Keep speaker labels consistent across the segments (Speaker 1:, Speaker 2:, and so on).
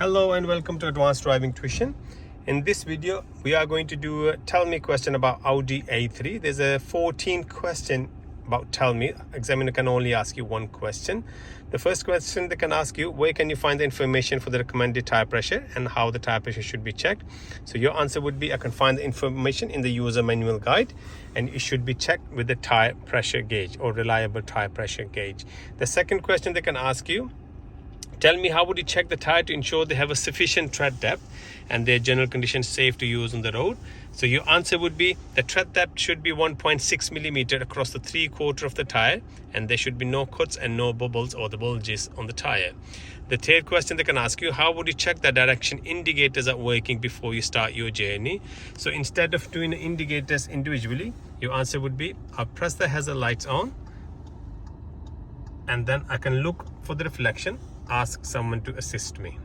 Speaker 1: Hello and welcome to Advanced Driving Tuition. In this video, we are going to do a tell me question about Audi A3. There's a 14 question about tell me. Examiner can only ask you one question. The first question they can ask you, where can you find the information for the recommended tire pressure and how the tire pressure should be checked? So your answer would be, I can find the information in the user manual guide, and it should be checked with the tire pressure gauge or reliable tire pressure gauge. The second question they can ask you, tell me how would you check the tire to ensure they have a sufficient tread depth and their general conditions safe to use on the road. So your answer would be the tread depth should be 1.6 millimeter across the 3/4 of the tire, and there should be no cuts and no bubbles or the bulges on the tire. The third question they can ask you, how would you check that direction indicators are working before you start your journey? So instead of doing the indicators individually, your answer would be, I'll press the hazard lights on and then I can look for the reflection, ask someone to assist me.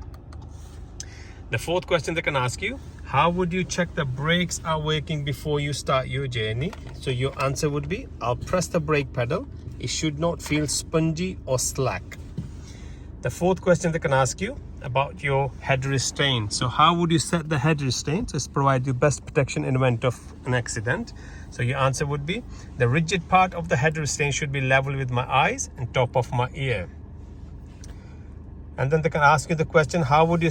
Speaker 1: The fourth question they can ask you, how would you check the brakes are working before you start your journey? So your answer would be, I'll press the brake pedal. It should not feel spongy or slack. The fourth question they can ask you about your head restraint. So how would you set the head restraint to provide you best protection in event of an accident? So your answer would be, the rigid part of the head restraint should be level with my eyes and top of my ear. And then they can ask you the question, how would you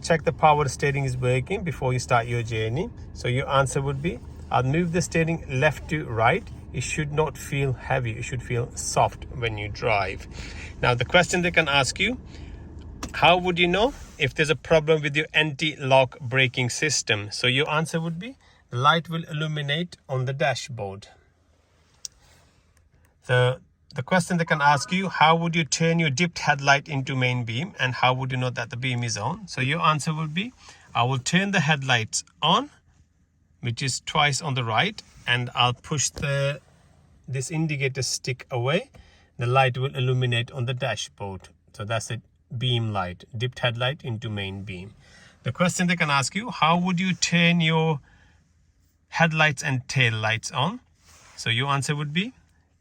Speaker 1: check the power steering is working before you start your journey? So your answer would be, I'll move the steering left to right. It should not feel heavy. It should feel soft when you drive. Now the question they can ask you, how would you know if there's a problem with your anti-lock braking system? So your answer would be, the light will illuminate on the dashboard. The question they can ask you, how would you turn your dipped headlight into main beam and how would you know that the beam is on? So your answer will be, I will turn the headlights on, which is twice on the right, and I'll push this indicator stick away. The light will illuminate on the dashboard. So that's a beam light, dipped headlight into main beam. The question they can ask you, how would you turn your headlights and tail lights on? So your answer would be,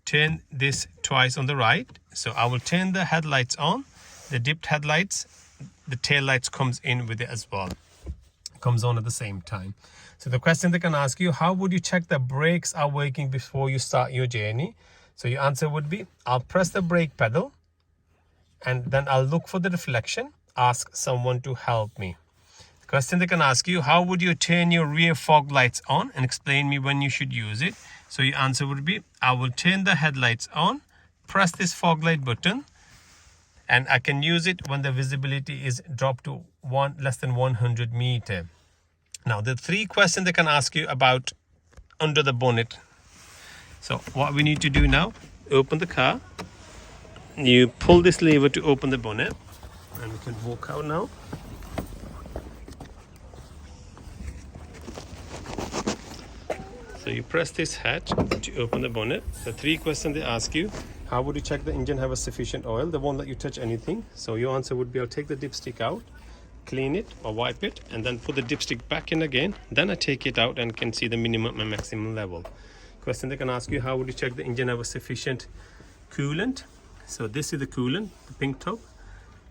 Speaker 1: turn this twice on the right. So I will turn the headlights on, the dipped headlights, the tail lights comes in with it as well, comes on at the same time. So the question they can ask you, how would you check the brakes are working before you start your journey? So your answer would be, I'll press the brake pedal and then I'll look for the reflection, ask someone to help me. The question they can ask you, how would you turn your rear fog lights on and explain me when you should use it? So your answer would be, I will turn the headlights on, press this fog light button, and I can use it when the visibility is dropped to less than 100 meters. Now the three questions they can ask you about under the bonnet. So what we need to do now, open the car, you pull this lever to open the bonnet, and we can walk out now. So you press this hatch to open the bonnet. The three questions they ask you, how would you check the engine have a sufficient oil? They won't let you touch anything. So your answer would be, I'll take the dipstick out, clean it or wipe it, and then put the dipstick back in again. Then I take it out and can see the minimum and maximum level. Question they can ask you, how would you check the engine have a sufficient coolant? So this is the coolant, the pink top,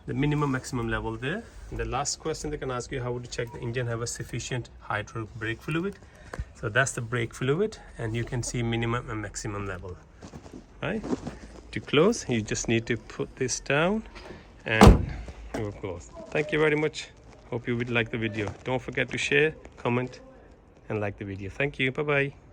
Speaker 1: the minimum maximum level there. And the last question they can ask you, how would you check the engine have a sufficient hydraulic brake fluid? So that's the brake fluid, and you can see minimum and maximum level. Right? To close, you just need to put this down and it will close. Thank you very much. Hope you would like the video. Don't forget to share, comment and like the video. Thank you. Bye bye.